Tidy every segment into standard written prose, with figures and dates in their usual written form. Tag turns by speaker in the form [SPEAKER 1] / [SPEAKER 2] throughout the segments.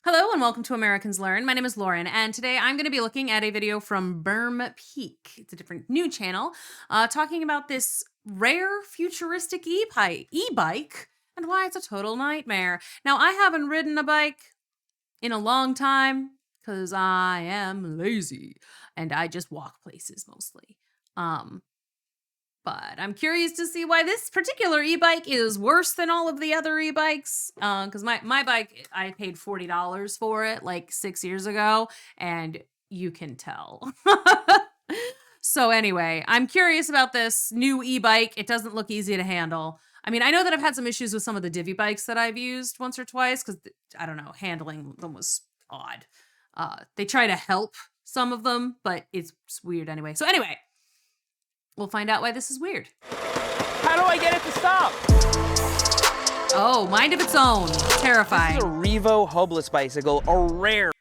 [SPEAKER 1] Hello and welcome to Americans Learn. My name is Lauren, and today I'm going to be looking at a video from Berm Peak. It's a different new channel talking about this rare futuristic e-bike and why it's a total nightmare. Now, I haven't ridden a bike in a long time because I am lazy and I just walk places mostly. But I'm curious to see why this particular e-bike is worse than all of the other e-bikes. Because my bike, I paid $40 for it like 6 years ago, and you can tell. So anyway, I'm curious about this new e-bike. It doesn't look easy to handle. I mean, I know that I've had some issues with some of the Divvy bikes that I've used once or twice because, I don't know, handling them was odd. They try to help some of them, but it's weird anyway. So anyway, we'll find out why this is weird.
[SPEAKER 2] How do I get it to stop?
[SPEAKER 1] Oh, mind of its own. Terrifying.
[SPEAKER 2] This is a Reevo hubless bicycle, a rare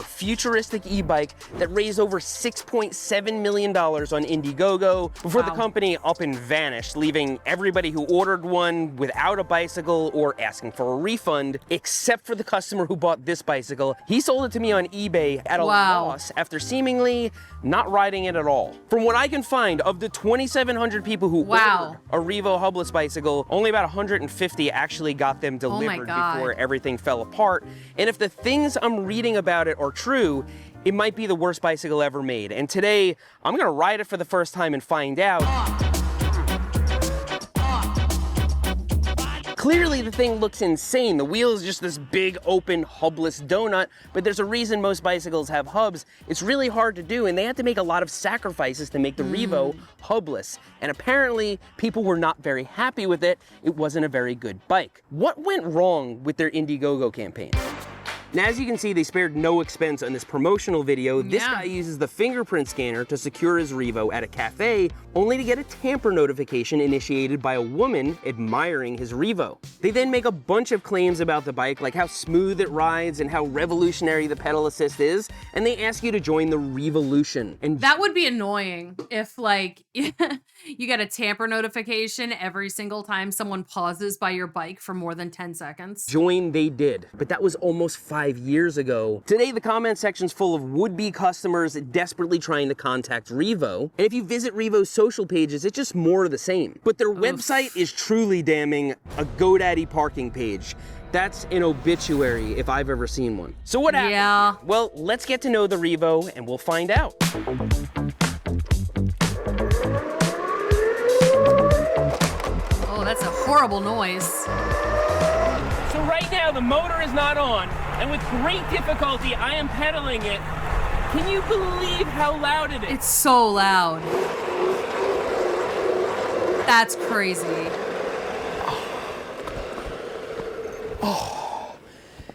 [SPEAKER 2] futuristic e-bike that raised over $6.7 million on Indiegogo before the company up and vanished, leaving everybody who ordered one without a bicycle or asking for a refund, except for the customer who bought this bicycle. He sold it to me on eBay at a loss after seemingly not riding it at all. From what I can find, of the 2,700 people who ordered a Reevo hubless bicycle, only about 150 actually got them delivered before everything fell apart. And if the things I'm reading about it are true, it might be the worst bicycle ever made. And today, I'm gonna ride it for the first time and find out. Clearly the thing looks insane. The wheel is just this big open hubless donut, but there's a reason most bicycles have hubs. It's really hard to do, and they had to make a lot of sacrifices to make the Reevo hubless. And apparently people were not very happy with it. It wasn't a very good bike. What went wrong with their Indiegogo campaign? Now, as you can see, they spared no expense on this promotional video. This guy uses the fingerprint scanner to secure his Reevo at a cafe, only to get a tamper notification initiated by a woman admiring his Reevo. They then make a bunch of claims about the bike, like how smooth it rides and how revolutionary the pedal assist is, and they ask you to join the Reevolution. And
[SPEAKER 1] that would be annoying if, like, you get a tamper notification every single time someone pauses by your bike for more than 10 seconds.
[SPEAKER 2] Join they did, but that was almost 5 years ago. Today, the comment section's full of would-be customers desperately trying to contact Reevo. And if you visit Reevo's social pages, it's just more of the same. But their website is truly damning, a GoDaddy parking page. That's an obituary if I've ever seen one. So what happened?
[SPEAKER 1] Yeah.
[SPEAKER 2] Well, let's get to know the Reevo and we'll find out.
[SPEAKER 1] Oh, that's a horrible noise.
[SPEAKER 2] So right now the motor is not on, and with great difficulty I am pedaling it. Can you believe how loud it is?
[SPEAKER 1] It's so loud. That's crazy.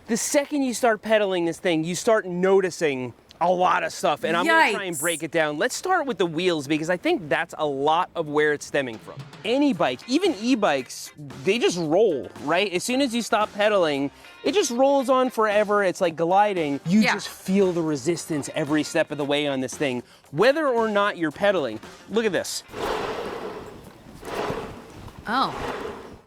[SPEAKER 2] The second you start pedaling this thing, you start noticing a lot of stuff, and I'm gonna try and break it down. Let's start with the wheels, because I think that's a lot of where it's stemming from. Any bike, even e-bikes, they just roll, right? As soon as you stop pedaling, it just rolls on forever. It's like gliding. You just feel the resistance every step of the way on this thing, whether or not you're pedaling. Look at this.
[SPEAKER 1] Oh.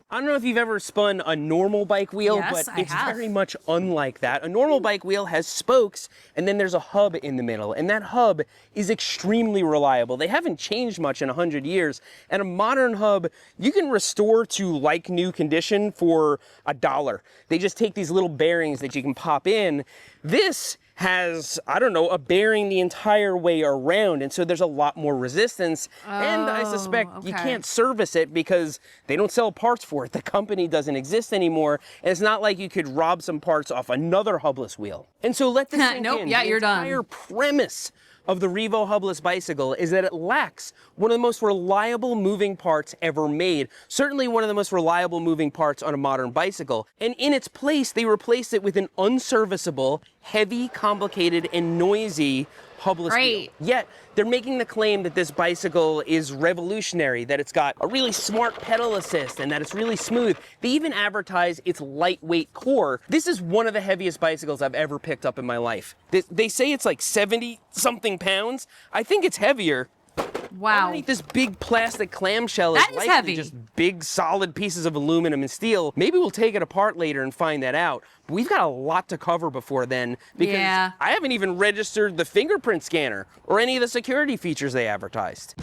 [SPEAKER 2] I don't know if you've ever spun a normal bike wheel, but it's very much unlike that. A normal bike wheel has spokes, and then there's a hub in the middle, and that hub is extremely reliable. They haven't changed much in 100 years, and a modern hub, you can restore to like new condition for $1. They just take these little bearings that you can pop in. This has, I don't know, a bearing the entire way around, and so there's a lot more resistance, and I suspect you can't service it because they don't sell parts for it. The company doesn't exist anymore, and it's not like you could rob some parts off another hubless wheel. And so let this sink in.
[SPEAKER 1] You're done.
[SPEAKER 2] The entire premise of the Reevo hubless bicycle is that it lacks one of the most reliable moving parts ever made. Certainly one of the most reliable moving parts on a modern bicycle. And in its place, they replaced it with an unserviceable, heavy, complicated, and noisy hubless wheel. Yet, they're making the claim that this bicycle is revolutionary, that it's got a really smart pedal assist, and that it's really smooth. They even advertise its lightweight core. This is one of the heaviest bicycles I've ever picked up in my life. They say it's like 70-something pounds. I think it's heavier.
[SPEAKER 1] Wow.
[SPEAKER 2] Underneath this big plastic clamshell
[SPEAKER 1] That
[SPEAKER 2] is
[SPEAKER 1] is
[SPEAKER 2] likely
[SPEAKER 1] heavy.
[SPEAKER 2] just big solid pieces of aluminum and steel. Maybe we'll take it apart later and find that out. But we've got a lot to cover before then because
[SPEAKER 1] Yeah.
[SPEAKER 2] I haven't even registered the fingerprint scanner or any of the security features they advertised.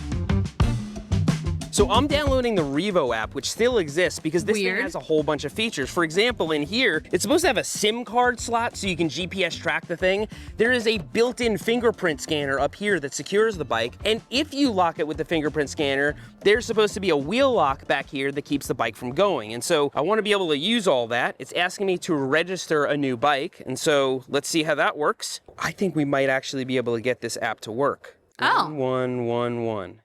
[SPEAKER 2] So I'm downloading the Reevo app, which still exists because this thing has a whole bunch of features. For example, in here, it's supposed to have a SIM card slot so you can GPS track the thing. There is a built-in fingerprint scanner up here that secures the bike. And if you lock it with the fingerprint scanner, there's supposed to be a wheel lock back here that keeps the bike from going. And so I want to be able to use all that. It's asking me to register a new bike. And so let's see how that works. I think we might actually be able to get this app to work.
[SPEAKER 1] Oh.
[SPEAKER 2] 1111.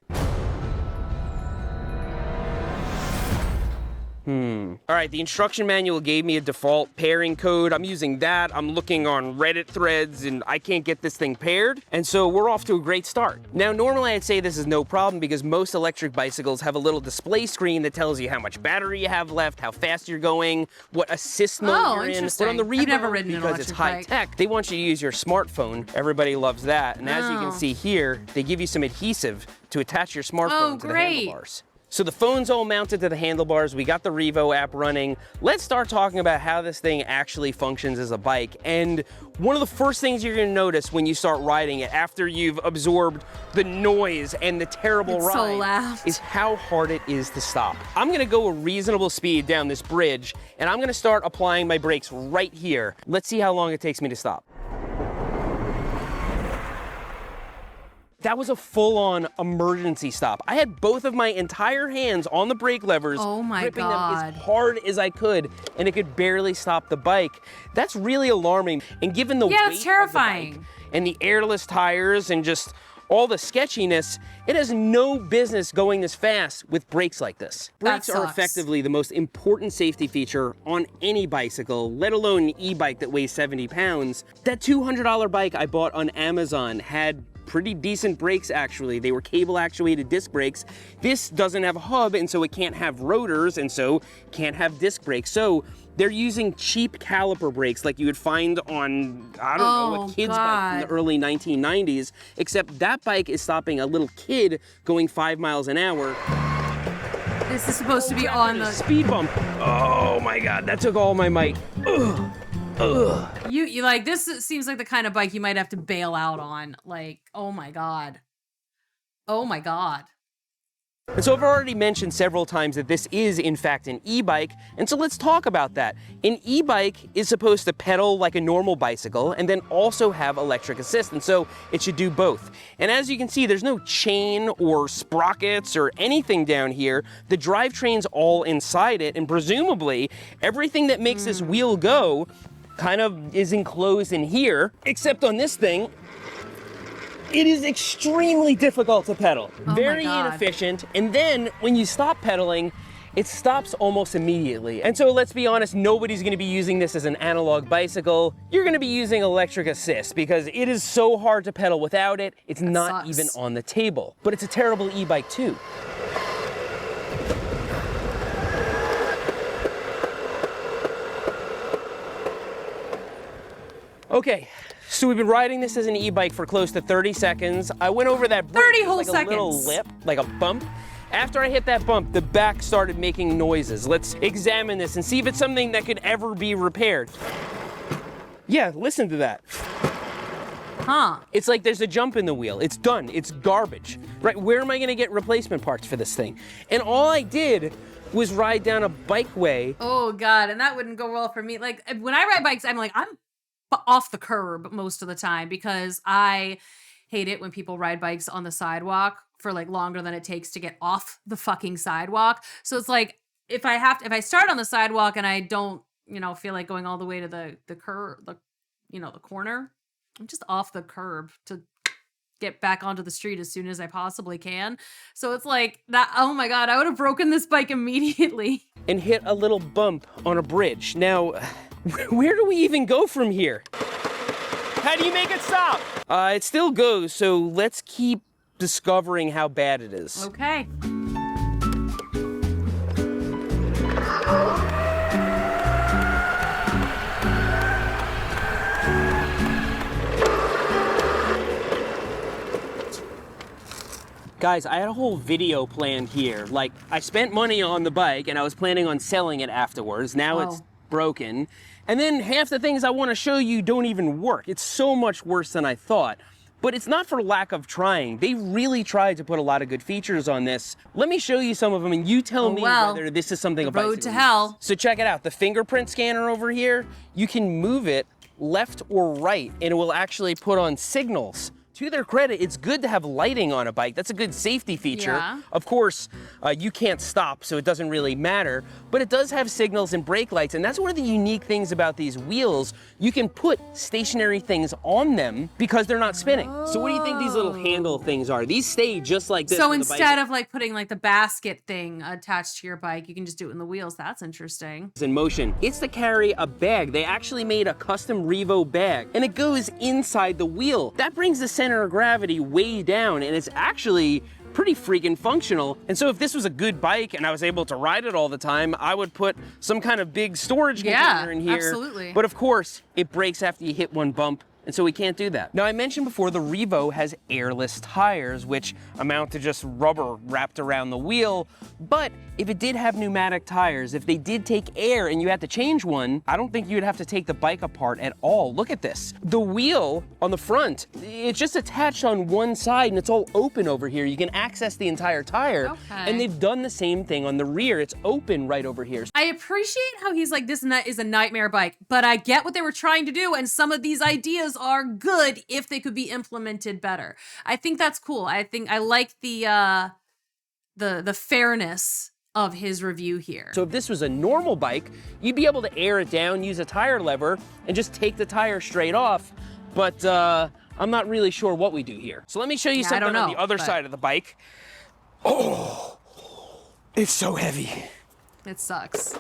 [SPEAKER 2] All right, the instruction manual gave me a default pairing code. I'm using that. I'm looking on Reddit threads and I can't get this thing paired. And so we're off to a great start. Now, normally I'd say this is no problem because most electric bicycles have a little display screen that tells you how much battery you have left, how fast you're going, what assist mode you're in. But on the Reevo,
[SPEAKER 1] I've never ridden an
[SPEAKER 2] because it's
[SPEAKER 1] electric
[SPEAKER 2] high
[SPEAKER 1] bike.
[SPEAKER 2] tech, they want you to use your smartphone. Everybody loves that. And as you can see here, they give you some adhesive to attach your smartphone to the handlebars. So the phone's all mounted to the handlebars. We got the Reevo app running. Let's start talking about how this thing actually functions as a bike. And one of the first things you're gonna notice when you start riding it after you've absorbed the noise and the terrible ride
[SPEAKER 1] so loud.
[SPEAKER 2] is how hard it is to stop. I'm gonna go a reasonable speed down this bridge and I'm gonna start applying my brakes right here. Let's see how long it takes me to stop. That was a full-on emergency stop. I had both of my entire hands on the brake levers, gripping them as hard as I could, and it could barely stop the bike. That's really alarming. And given the weight
[SPEAKER 1] that's terrifying.
[SPEAKER 2] of the bike and the airless tires and just all the sketchiness, it has no business going this fast with brakes like this. Brakes are effectively the most important safety feature on any bicycle, let alone an e-bike that weighs 70 pounds. That $200 bike I bought on Amazon had pretty decent brakes actually. They were cable actuated disc brakes. This doesn't have a hub and so it can't have rotors and so can't have disc brakes. So they're using cheap caliper brakes like you would find on, I don't know, a kid's bike from the early 1990s, except that bike is stopping a little kid going 5 miles an hour.
[SPEAKER 1] This is supposed to be on the
[SPEAKER 2] speed bump. Oh my God, that took all my might. Ugh. Ugh.
[SPEAKER 1] You like, this seems like the kind of bike you might have to bail out on. Like, oh my God. Oh my God.
[SPEAKER 2] And so I've already mentioned several times that this is in fact an e-bike, and so let's talk about that. An e-bike is supposed to pedal like a normal bicycle and then also have electric assist, and so it should do both. And as you can see, there's no chain or sprockets or anything down here. The drivetrain's all inside it, and presumably everything that makes this wheel go kind of is enclosed in here, except on this thing, it is extremely difficult to pedal. Very inefficient. And then when you stop pedaling, it stops almost immediately. And so let's be honest, nobody's gonna be using this as an analog bicycle. You're gonna be using electric assist because it is so hard to pedal without it. It's not even on the table. But it's a terrible e-bike too. Okay, so we've been riding this as an e-bike for close to 30 seconds. I went over that bridge,
[SPEAKER 1] 30 whole
[SPEAKER 2] like
[SPEAKER 1] seconds.
[SPEAKER 2] a little lip, like a bump. After I hit that bump, the back started making noises. Let's examine this and see if it's something that could ever be repaired. Yeah, listen to that.
[SPEAKER 1] Huh.
[SPEAKER 2] It's like there's a jump in the wheel. It's done, it's garbage. Right, where am I gonna get replacement parts for this thing? And all I did was ride down a bikeway.
[SPEAKER 1] Oh God, and that wouldn't go well for me. Like, when I ride bikes, I'm off the curb most of the time because I hate it when people ride bikes on the sidewalk for like longer than it takes to get off the fucking sidewalk. So it's like, if I start on the sidewalk and I don't, feel like going all the way to the curb, the corner, I'm just off the curb to get back onto the street as soon as I possibly can. So it's like that, oh my God, I would have broken this bike immediately.
[SPEAKER 2] And hit a little bump on a bridge. Now, where do we even go from here? How do you make it stop? It still goes, so let's keep discovering how bad it is.
[SPEAKER 1] Okay.
[SPEAKER 2] Guys, I had a whole video planned here. Like, I spent money on the bike and I was planning on selling it afterwards. Now it's broken. And then half the things I want to show you don't even work. It's so much worse than I thought. But it's not for lack of trying. They really tried to put a lot of good features on this. Let me show you some of them and you tell me whether this is something a bicycle
[SPEAKER 1] road to hell.
[SPEAKER 2] So check it out. The fingerprint scanner over here, you can move it left or right and it will actually put on signals. To their credit, it's good to have lighting on a bike. That's a good safety feature.
[SPEAKER 1] Yeah.
[SPEAKER 2] Of course, you can't stop, so it doesn't really matter, but it does have signals and brake lights, and that's one of the unique things about these wheels. You can put stationary things on them because they're not spinning. So what do you think these little handle things are? These stay just like this.
[SPEAKER 1] So instead of like putting like the basket thing attached to your bike, you can just do it in the wheels. That's interesting.
[SPEAKER 2] In motion. It's to carry a bag. They actually made a custom Reevo bag, and it goes inside the wheel. That brings the center of gravity way down, and it's actually pretty freaking functional. And so if this was a good bike and I was able to ride it all the time, I would put some kind of big storage container in here.
[SPEAKER 1] Absolutely.
[SPEAKER 2] But of course, it breaks after you hit one bump, and so we can't do that. Now, I mentioned before the Reevo has airless tires, which amount to just rubber wrapped around the wheel. But if it did have pneumatic tires, if they did take air and you had to change one, I don't think you'd have to take the bike apart at all. Look at this. The wheel on the front, it's just attached on one side and it's all open over here. You can access the entire tire.
[SPEAKER 1] Okay.
[SPEAKER 2] And they've done the same thing on the rear. It's open right over here.
[SPEAKER 1] I appreciate how he's like, this is a nightmare bike, but I get what they were trying to do, and some of these ideas are good if they could be implemented better. I think that's cool. I think I like the fairness of his review here.
[SPEAKER 2] So if this was a normal bike, you'd be able to air it down, use a tire lever, and just take the tire straight off. But I'm not really sure what we do here. So let me show you something on the other side of the bike. Oh, it's so heavy.
[SPEAKER 1] It sucks.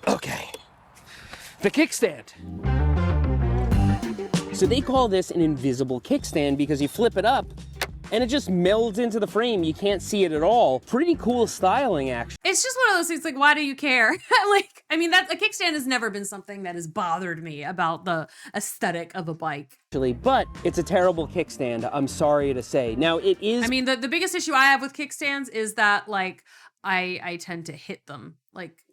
[SPEAKER 2] Okay. The kickstand. So they call this an invisible kickstand because you flip it up and it just melds into the frame. You can't see it at all. Pretty cool styling, actually.
[SPEAKER 1] It's just one of those things, like, why do you care? Like, I mean, a kickstand has never been something that has bothered me about the aesthetic of a bike.
[SPEAKER 2] But it's a terrible kickstand, I'm sorry to say. Now, it is...
[SPEAKER 1] I mean, the biggest issue I have with kickstands is that, like, I tend to hit them. Like,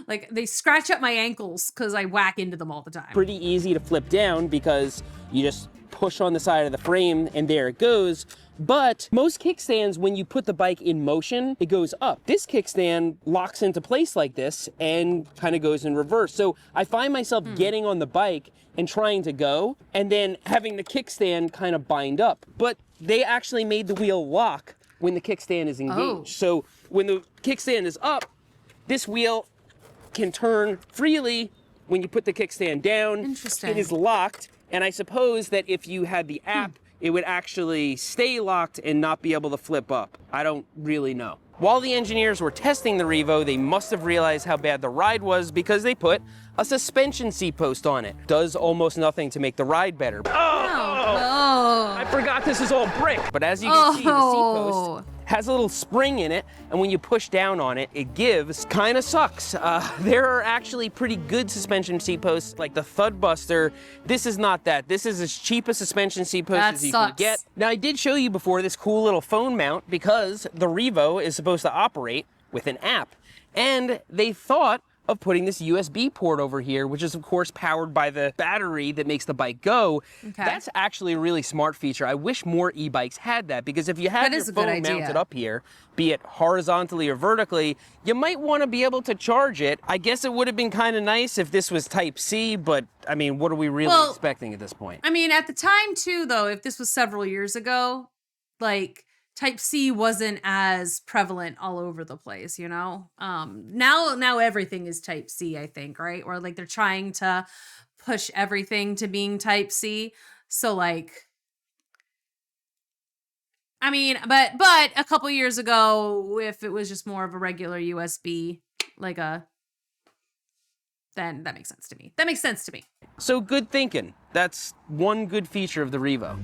[SPEAKER 1] like, they scratch up my ankles because I whack into them all the time.
[SPEAKER 2] Pretty easy to flip down because you just push on the side of the frame and there it goes. But most kickstands, when you put the bike in motion, it goes up. This kickstand locks into place like this and kind of goes in reverse. So I find myself getting on the bike and trying to go and then having the kickstand kind of bind up. But they actually made the wheel lock when the kickstand is engaged. So when the kickstand is up, this wheel can turn freely when you put the kickstand down.
[SPEAKER 1] Interesting.
[SPEAKER 2] It is locked, and I suppose that if you had the app, it would actually stay locked and not be able to flip up. I don't really know. While the engineers were testing the Reevo, they must have realized how bad the ride was because they put a suspension seat post on it. Does almost nothing to make the ride better. I forgot this is all brick. But as you can see, the seat post has a little spring in it, and when you push down on it, it gives. Kinda sucks. There are actually pretty good suspension seat posts, like the Thud Buster. This is not that. This is as cheap a suspension seat post as you can get. Now, I did show you before this cool little phone mount because the Reevo is supposed to operate with an app. And they thought of putting this USB port over here, which is of course powered by the battery that makes the bike go. That's actually a really smart feature. I wish more e-bikes had that, because if you have your phone mounted up here, be it horizontally or vertically, you might want to be able to charge it. I guess it would have been kind of nice if this was Type-C, but I mean, what are we really expecting at this point?
[SPEAKER 1] I mean, at the time too, though, if this was several years ago, like, Type-C wasn't as prevalent all over the place, you know? Now everything is Type-C, I think, right? Or like they're trying to push everything to being Type-C. So like, I mean, but a couple years ago, if it was just more of a regular USB, like then that makes sense to me. That makes sense to me.
[SPEAKER 2] So good thinking. That's one good feature of the Reevo.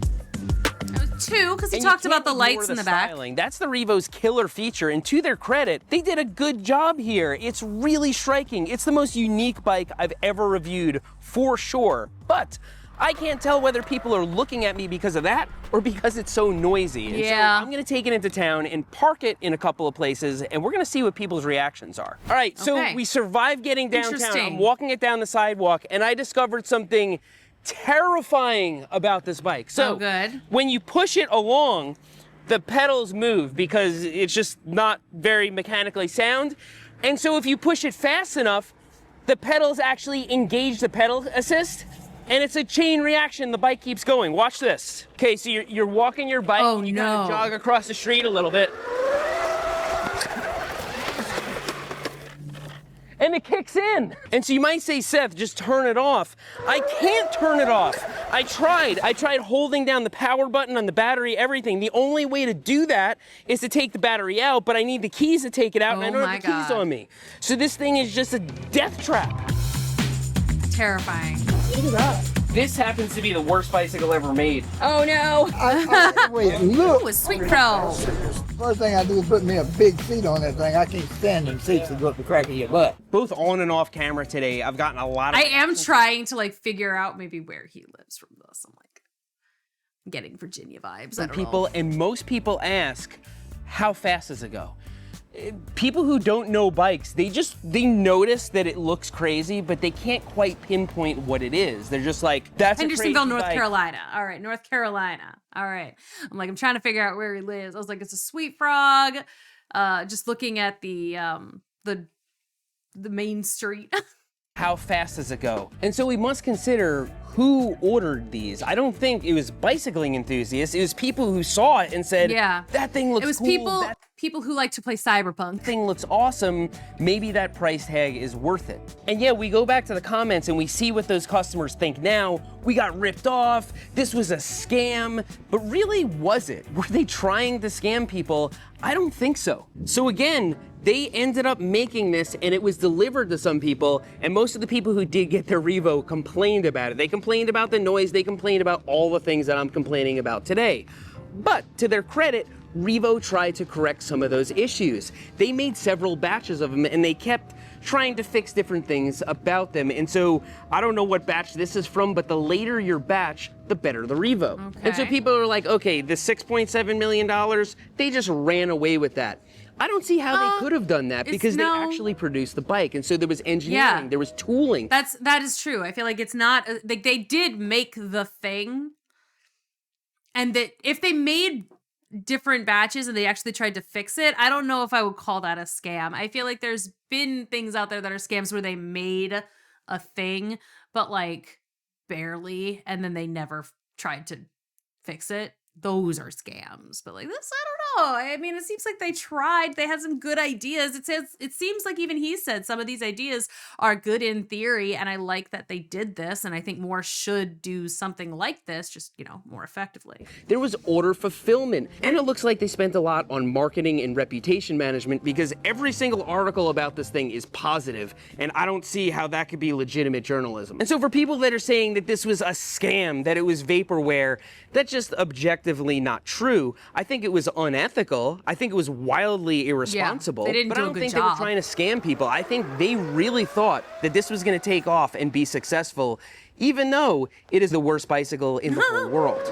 [SPEAKER 1] Two, because he talked about the lights in the back.
[SPEAKER 2] That's the Reevo's killer feature, and to their credit, they did a good job here. It's really striking. It's the most unique bike I've ever reviewed, for sure. But I can't tell whether people are looking at me because of that or because it's so noisy. And
[SPEAKER 1] Yeah.
[SPEAKER 2] so I'm gonna take it into town and park it in a couple of places, and we're gonna see what people's reactions are. All right, so
[SPEAKER 1] Okay.
[SPEAKER 2] we survived getting downtown.
[SPEAKER 1] Interesting.
[SPEAKER 2] I'm walking it down the sidewalk, and I discovered something terrifying about this bike. So
[SPEAKER 1] Oh, good.
[SPEAKER 2] when you push it along, the pedals move because it's just not very mechanically sound. And so if you push it fast enough, the pedals actually engage the pedal assist, and it's a chain reaction. The bike keeps going. Watch this. Okay, so you're walking your bike,
[SPEAKER 1] Oh,
[SPEAKER 2] and you
[SPEAKER 1] no.
[SPEAKER 2] kind of jog across the street a little bit. And it kicks in. And so you might say, Seth, just turn it off. I can't turn it off. I tried holding down the power button on the battery, everything. The only way to do that is to take the battery out, but I need the keys to take it out, and I
[SPEAKER 1] Oh
[SPEAKER 2] don't
[SPEAKER 1] my
[SPEAKER 2] have the keys
[SPEAKER 1] God.
[SPEAKER 2] on me. So this thing is just a death trap.
[SPEAKER 1] Terrifying.
[SPEAKER 3] Look at that.
[SPEAKER 2] This happens to be the worst bicycle ever made.
[SPEAKER 1] Oh no.
[SPEAKER 3] Wait, look.
[SPEAKER 1] Ooh, a Sweet Pro.
[SPEAKER 3] First thing I do is put me a big seat on that thing. I can't stand them seats that go up the crack of your butt.
[SPEAKER 2] Both on and off camera today, I've gotten a lot of...
[SPEAKER 1] I am trying to like figure out maybe where he lives from this. I'm like getting Virginia vibes. I
[SPEAKER 2] from
[SPEAKER 1] don't
[SPEAKER 2] people,
[SPEAKER 1] know.
[SPEAKER 2] and most people ask, how fast does it go? People who don't know bikes, they notice that it looks crazy, but they can't quite pinpoint what it is. They're just like, that's a crazy
[SPEAKER 1] Hendersonville, North
[SPEAKER 2] bike.
[SPEAKER 1] Carolina. All right, North Carolina. All right. I'm trying to figure out where he lives. I was like, it's a Sweet Frog. Just looking at the main street.
[SPEAKER 2] How fast does it go? And so we must consider who ordered these. I don't think it was bicycling enthusiasts. It was people who saw it and said,
[SPEAKER 1] Yeah.
[SPEAKER 2] that thing looks
[SPEAKER 1] It was
[SPEAKER 2] cool. That
[SPEAKER 1] people who like to play Cyberpunk.
[SPEAKER 2] thing looks awesome. Maybe that price tag is worth it. And yeah, we go back to the comments and we see what those customers think now. We got ripped off. This was a scam. But really, was it? Were they trying to scam people? I don't think so. So again, they ended up making this and it was delivered to some people, and most of the people who did get their Reevo complained about it. They complained about the noise, they complained about all the things that I'm complaining about today. But to their credit, Reevo tried to correct some of those issues. They made several batches of them and they kept trying to fix different things about them. And so I don't know what batch this is from, but the later your batch, the better the Reevo. And so
[SPEAKER 1] Okay.
[SPEAKER 2] people are like, okay, the $6.7 million, they just ran away with that. I don't see how they could have done that because they actually produced the bike. And so there was engineering, there was tooling.
[SPEAKER 1] That is true. I feel like it's not like they did make the thing, and that if they made different batches and they actually tried to fix it, I don't know if I would call that a scam. I feel like there's been things out there that are scams where they made a thing, but like barely, and then they never tried to fix it. Those are scams. But like this, I don't know. I mean, it seems like they tried. They had some good ideas. It seems like even he said some of these ideas are good in theory, and I like that they did this, and I think more should do something like this, just, more effectively.
[SPEAKER 2] There was order fulfillment, and it looks like they spent a lot on marketing and reputation management because every single article about this thing is positive, and I don't see how that could be legitimate journalism. And so for people that are saying that this was a scam, that it was vaporware, that's just objectively not true. I think it was unethical. I think it was wildly irresponsible.
[SPEAKER 1] they didn't
[SPEAKER 2] but
[SPEAKER 1] do
[SPEAKER 2] I
[SPEAKER 1] a
[SPEAKER 2] don't
[SPEAKER 1] good
[SPEAKER 2] think they were
[SPEAKER 1] job.
[SPEAKER 2] trying to scam people. I think they really thought that this was going to take off and be successful, even though it is the worst bicycle in the whole world.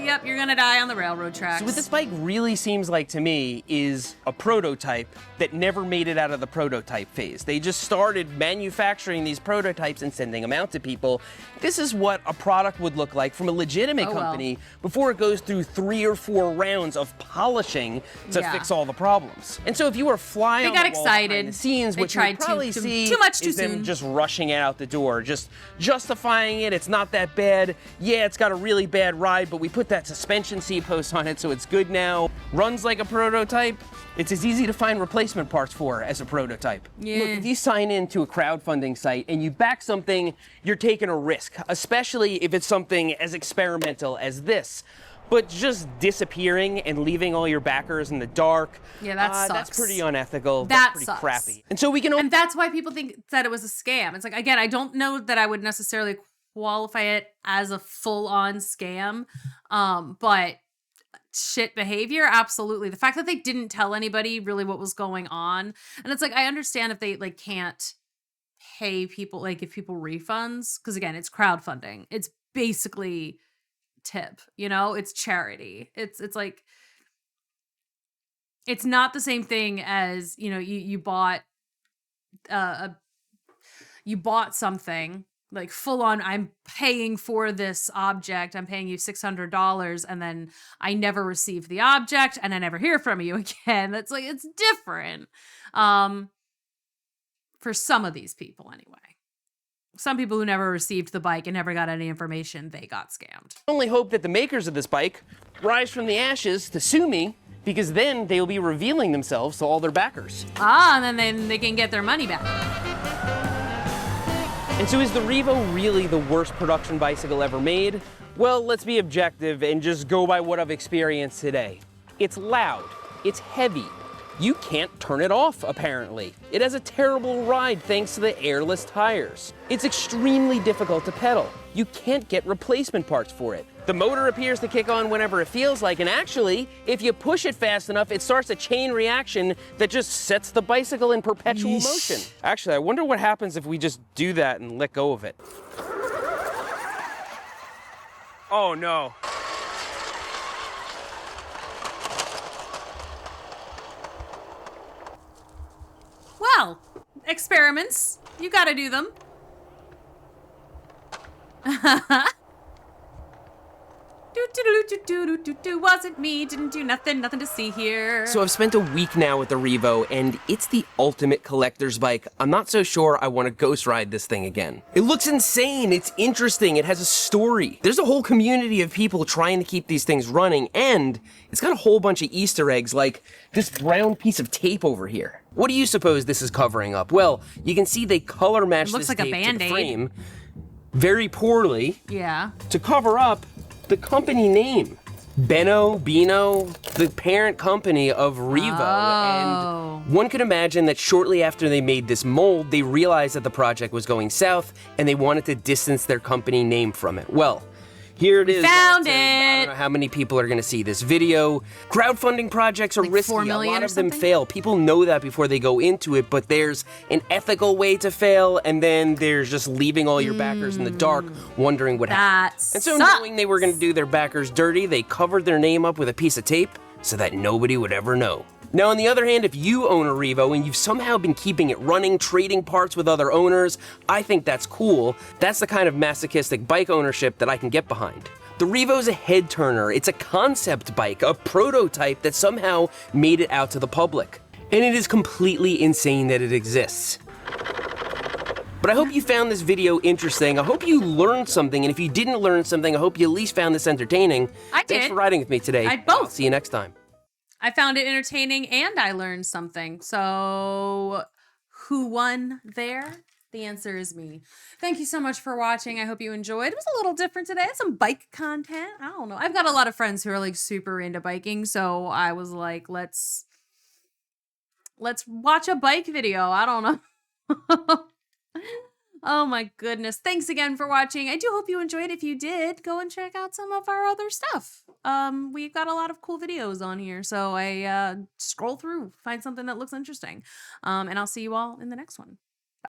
[SPEAKER 1] Yep, you're gonna die on the railroad tracks.
[SPEAKER 2] So what this bike really seems like to me is a prototype that never made it out of the prototype phase. They just started manufacturing these prototypes and sending them out to people. This is what a product would look like from a legitimate company before it goes through 3 or 4 rounds of polishing to fix all the problems. And so if you were flying on
[SPEAKER 1] got
[SPEAKER 2] the wall behind
[SPEAKER 1] excited.
[SPEAKER 2] the scenes,
[SPEAKER 1] They
[SPEAKER 2] what you would
[SPEAKER 1] tried
[SPEAKER 2] probably
[SPEAKER 1] too
[SPEAKER 2] see
[SPEAKER 1] much too
[SPEAKER 2] is them
[SPEAKER 1] soon.
[SPEAKER 2] just rushing it out the door, just justifying it. It's not that bad. Yeah, it's got a really bad ride, but we put that suspension seat post on it, so it's good now. Runs like a prototype. It's as easy to find replacement parts for as a prototype.
[SPEAKER 1] Yeah.
[SPEAKER 2] Look, if you sign into a crowdfunding site and you back something, you're taking a risk, especially if it's something as experimental as this. But just disappearing and leaving all your backers in the dark,
[SPEAKER 1] Yeah, that sucks.
[SPEAKER 2] that's pretty unethical.
[SPEAKER 1] That
[SPEAKER 2] That's pretty
[SPEAKER 1] sucks.
[SPEAKER 2] crappy. And so we can
[SPEAKER 1] And that's why people think that it was a scam. It's like, again, I don't know that I would necessarily qualify it as a full-on scam, but shit behavior, absolutely. The fact that they didn't tell anybody really what was going on, and it's like, I understand if they like can't pay people, like give people refunds, because again, it's crowdfunding. It's basically tip, you know, it's charity. It's like, it's not the same thing as, you know, you bought you bought something like full on, I'm paying for this object, I'm paying you $600, and then I never receive the object and I never hear from you again. That's like, it's different. For some of these people anyway. Some people who never received the bike and never got any information, they got scammed.
[SPEAKER 2] I only hope that the makers of this bike rise from the ashes to sue me, because then they'll be revealing themselves to all their backers.
[SPEAKER 1] And then they can get their money back.
[SPEAKER 2] And so is the Reevo really the worst production bicycle ever made? Well, let's be objective and just go by what I've experienced today. It's loud, it's heavy. You can't turn it off, apparently. It has a terrible ride thanks to the airless tires. It's extremely difficult to pedal. You can't get replacement parts for it. The motor appears to kick on whenever it feels like, and actually, if you push it fast enough, it starts a chain reaction that just sets the bicycle in perpetual motion. Actually, I wonder what happens if we just do that and let go of it. Oh no.
[SPEAKER 1] Well, experiments. You gotta do them. Wasn't me, didn't do nothing to see here.
[SPEAKER 2] So I've spent a week now with the Reevo, and it's the ultimate collector's bike. I'm not so sure I want to ghost ride this thing again. It looks insane, it's interesting, it has a story. There's a whole community of people trying to keep these things running, and it's got a whole bunch of Easter eggs, like this brown piece of tape over here. What do you suppose this is covering up? Well, you can see they color match this
[SPEAKER 1] like a
[SPEAKER 2] tape to the
[SPEAKER 1] Band-Aid.
[SPEAKER 2] frame very poorly.
[SPEAKER 1] Yeah.
[SPEAKER 2] To cover up the company name. Beno, the parent company of Reevo.
[SPEAKER 1] Oh.
[SPEAKER 2] And one could imagine that shortly after they made this mold, they realized that the project was going south and they wanted to distance their company name from it. Well, here it is.
[SPEAKER 1] Found
[SPEAKER 2] I don't know how many people are going to see this video. Crowdfunding projects are
[SPEAKER 1] Like
[SPEAKER 2] risky.
[SPEAKER 1] 4 million
[SPEAKER 2] a lot
[SPEAKER 1] or
[SPEAKER 2] of them
[SPEAKER 1] something?
[SPEAKER 2] fail. People know that before they go into it, but there's an ethical way to fail, and then there's just leaving all your backers in the dark, wondering what happened.
[SPEAKER 1] That
[SPEAKER 2] And so
[SPEAKER 1] sucks.
[SPEAKER 2] knowing they were going to do their backers dirty, they covered their name up with a piece of tape so that nobody would ever know. Now, on the other hand, if you own a Reevo and you've somehow been keeping it running, trading parts with other owners, I think that's cool. That's the kind of masochistic bike ownership that I can get behind. The Reevo's a head turner. It's a concept bike, a prototype that somehow made it out to the public. And it is completely insane that it exists. But I hope you found this video interesting. I hope you learned something, and if you didn't learn something, I hope you at least found this entertaining.
[SPEAKER 1] I did.
[SPEAKER 2] Thanks for riding with me today.
[SPEAKER 1] I both.
[SPEAKER 2] I'll see you next time.
[SPEAKER 1] I found it entertaining and I learned something. So, who won there? The answer is me. Thank you so much for watching. I hope you enjoyed. It was a little different today. I had some bike content. I don't know. I've got a lot of friends who are like super into biking, so I was like, let's watch a bike video. I don't know. Oh my goodness. Thanks again for watching. I do hope you enjoyed. If you did, go and check out some of our other stuff. We've got a lot of cool videos on here. So I scroll through, find something that looks interesting. And I'll see you all in the next one.